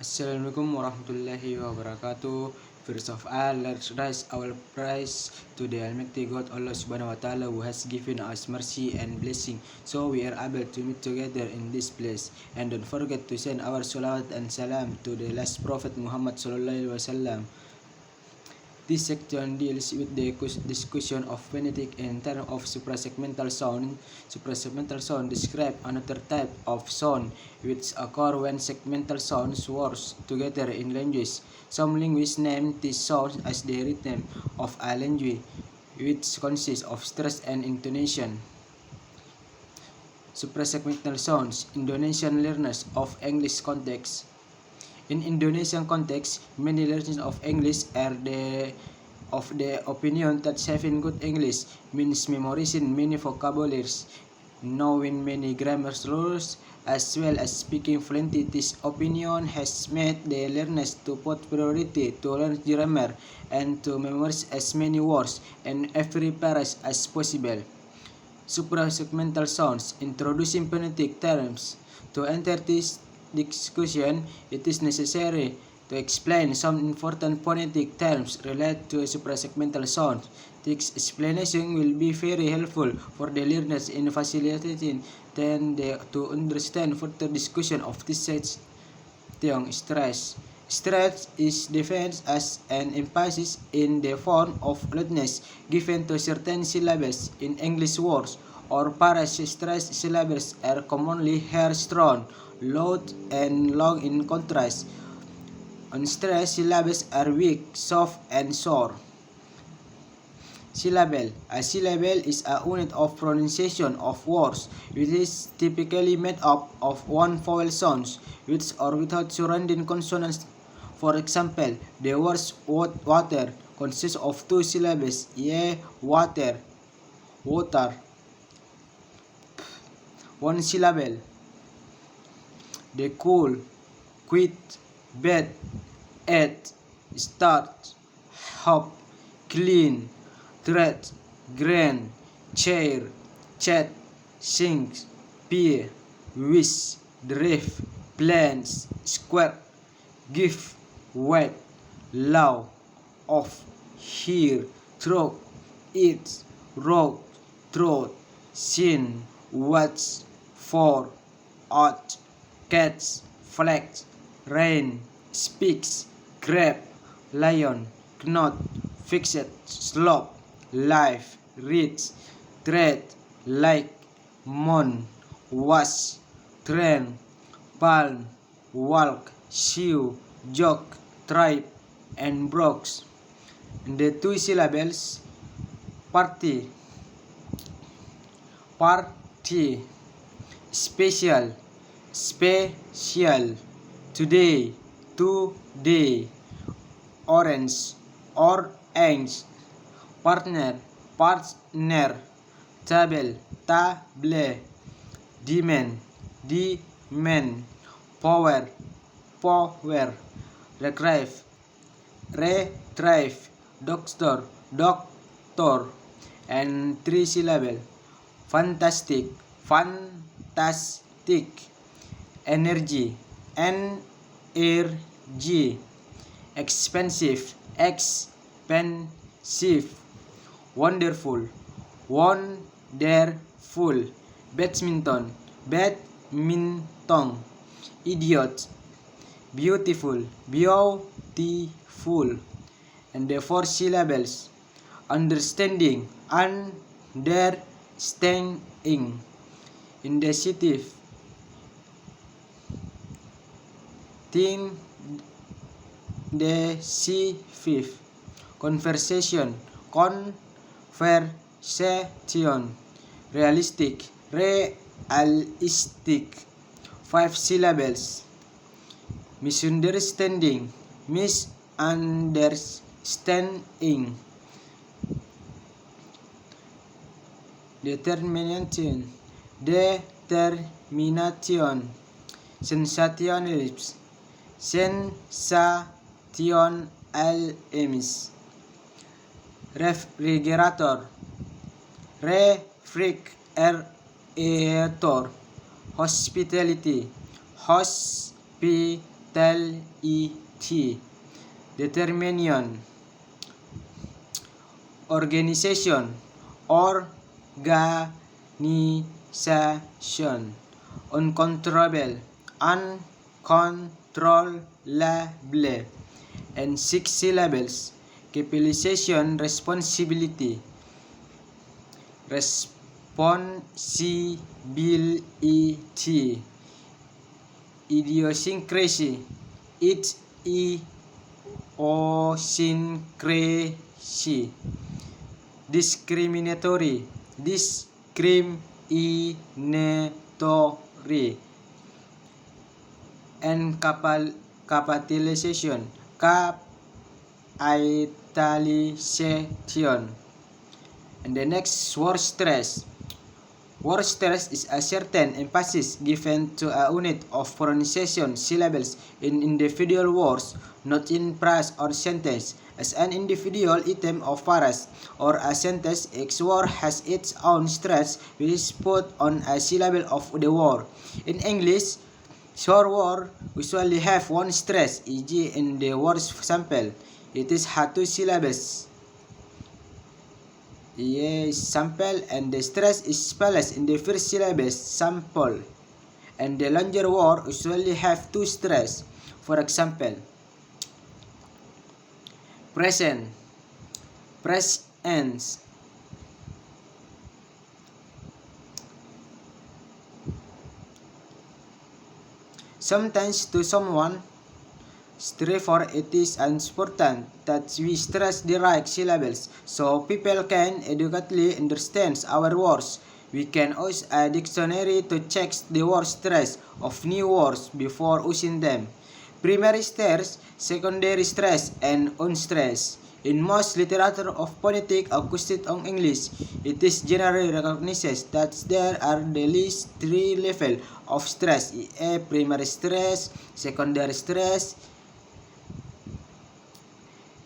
Assalamualaikum warahmatullahi wabarakatuh. First of all, let's raise our praise to the Almighty God, Allah Subhanahu wa Ta'ala, who has given us mercy and blessing, so we are able to meet together in this place. And don't forget to send our salawat and salam to the last Prophet Muhammad Sallallahu Alaihi Wasallam. This section deals with the discussion of phonetic in terms of suprasegmental sound. Suprasegmental sound describe another type of sound which occur when segmental sounds work together in language. Some linguists name these sounds as the rhythm of a language, which consists of stress and intonation. Suprasegmental sounds. Indonesian learners of English context. In Indonesian context, many learners of English are of the opinion that having good English means memorizing many vocabularies, knowing many grammar rules, as well as speaking fluently. This opinion has made the learners to put priority to learn grammar and to memorize as many words and every phrase as possible. Suprasegmental sounds. Introducing phonetic terms. To enter this discussion, it is necessary to explain some important phonetic terms related to suprasegmental sounds. This explanation will be very helpful for the learners in facilitating them to understand further discussion of this section. Stress. Stress is defined as an emphasis in the form of loudness given to certain syllables in English words or phrases. Stressed syllables are commonly hair strong, loud, and long in contrast. Unstressed syllables are weak, soft, and short. Syllable. A syllable is a unit of pronunciation of words which is typically made up of one vowel sounds with or without surrounding consonants. For example, the words water consists of two syllables, water, water. One syllable. The cool, quit, bed, eat, start, hop, clean, thread, grain, chair, chat, sink, peer, wish, drift, plans, square, give, wait, love, off, hear, throw, eat, road, throat, sin, watch, for, out, catch, flex, rain, speaks, grab, lion, knot, fixed, slope, life, reach, thread, like, moon, wash, train, palm, walk, shoe, jog, tribe, and brooks. The two syllables party, party, special, special, today, today, orange, orange, partner, partner, table, table, demand, demand, power, power, retrieve, retrieve, doctor, doctor, and three syllable, fantastic, fantastic, energy, energy, expensive, expensive, wonderful, wonderful, badminton, badminton, idiot, beautiful, beautiful. And the four syllables, understanding, understanding, indecisive, indecisive, conversation, conversation, realistic, realistic. Five syllables, misunderstanding, misunderstanding, determination, determination, sensationalism, sensationalism, refrigerator, refrigerator, hospitality, hospitality, determination, organization, organization, uncontrollable, uncontrollable, and 6 syllables, capitalization, responsibility, idiosyncrasy, idiosyncrasy, discriminatory, and capitalization, And the next, word stress. Word stress is a certain emphasis given to a unit of pronunciation syllables in individual words, not in phrase or sentence. As an individual item of phrase or a sentence, each word has its own stress which is put on a syllable of the word. In English, short words usually have one stress, e.g. in the word sample, it is had 2 syllables. Sample, and the stress is placed in the first syllable, sample, and the longer word usually have 2 stress. For example, present, presents. Sometimes to someone, therefore it is important that we stress the right syllables so people can adequately understand our words. We can use a dictionary to check the word stress of new words before using them. Primary stress, secondary stress, and unstress. In most literature of phonetic acoustic on English, it is generally recognized that there are at least 3 levels of stress, i.e. primary stress, secondary stress.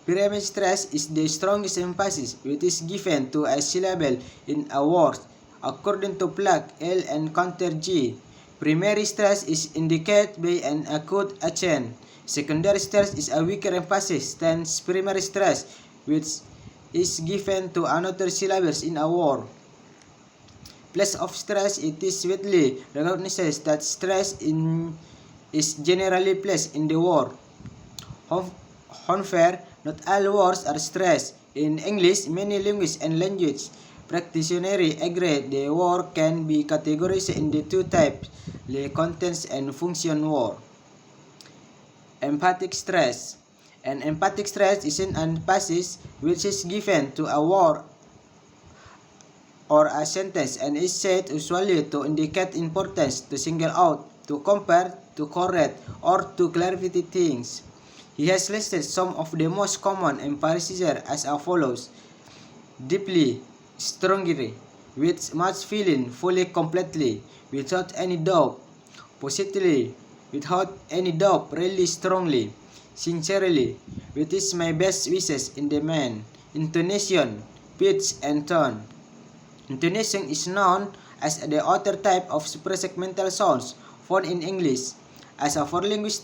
Primary stress is the strongest emphasis which is given to a syllable in a word, according to Plug, L, and Counter G. Primary stress is indicated by an acute accent. Secondary stress is a weaker emphasis than primary stress, which is given to another syllables in a word. Place of stress, it is widely recognized that stress is generally placed in the word. However, not all words are stressed. In English, many linguists and language practitioners agree the word can be categorized into 2 types, the contents and function word. Emphatic stress. An emphatic stress is an emphasis which is given to a word or a sentence and is said usually to indicate importance, to single out, to compare, to correct, or to clarify things. He has listed some of the most common emphases as follows: deeply, strongly, with much feeling, fully, completely, without any doubt, positively, without any doubt, really, strongly, sincerely, with my best wishes in the man. Intonation, pitch, and tone. Intonation is known as the other type of suprasegmental sounds found in English. As for linguists,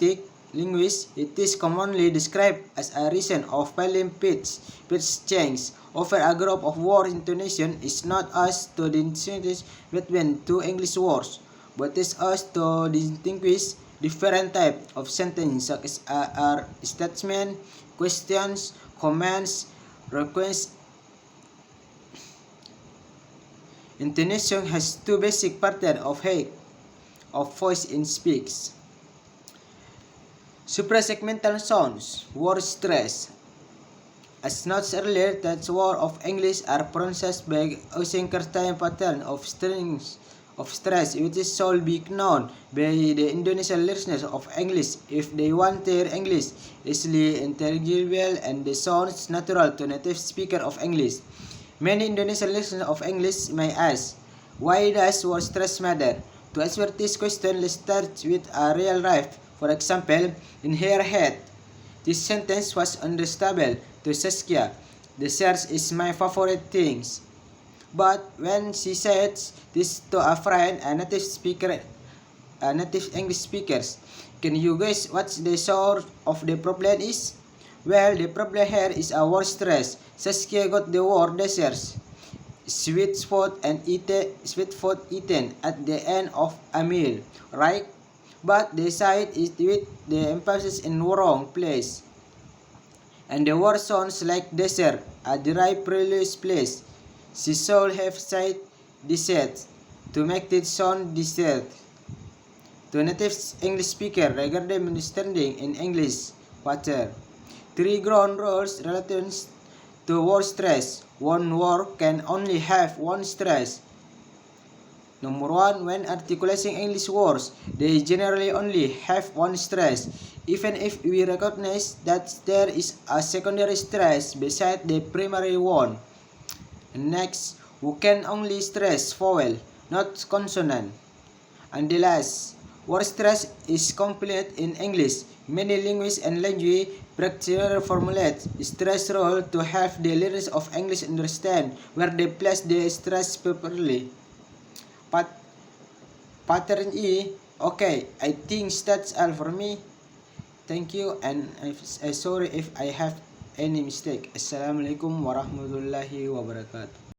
it is commonly described as a region of phyleme pitch change over a group of words. Intonation is not used to distinguish between 2 English words, but is used to distinguish different types of sentences such as are statements, questions, commands, requests. Intonation has 2 basic patterns of height of voice in speech. Suprasegmental sounds, word stress. As noted earlier, that words of English are pronounced by using certain pattern of strings of stress, which is should be known by the Indonesian listeners of English if they want their English easily intelligible and the sounds natural to native speaker of English. Many Indonesian listeners of English may ask, why does word stress matter? To answer this question, let's start with a real life. For example, in her head, this sentence was understandable to Saskia. The church is my favorite thing. But when she said this to a friend, a native English speaker, Can you guess what the source of the problem is? Well, the problem here is a word stress. Saskia got the word desserts. Sweet food eaten at the end of a meal, right? But they cite it with the emphasis in wrong place. And the word sounds like desert, a dry previous place. She should have said desert to make it sound desert. To native English speaker regarding understanding in English, water. Three ground rules related to word stress. One word can only have one stress. Number one, when articulating English words, they generally only have one stress, even if we recognize that there is a secondary stress beside the primary one. Next, we can only stress vowel, not consonant. And the last, word stress is complete in English. Many linguists and language practitioners formulate stress rule to help the learners of English understand where they place the stress properly. Pattern E, okay, I think that's all for me. Thank you, and I'm sorry if I have any mistake. Assalamualaikum warahmatullahi wabarakatuh.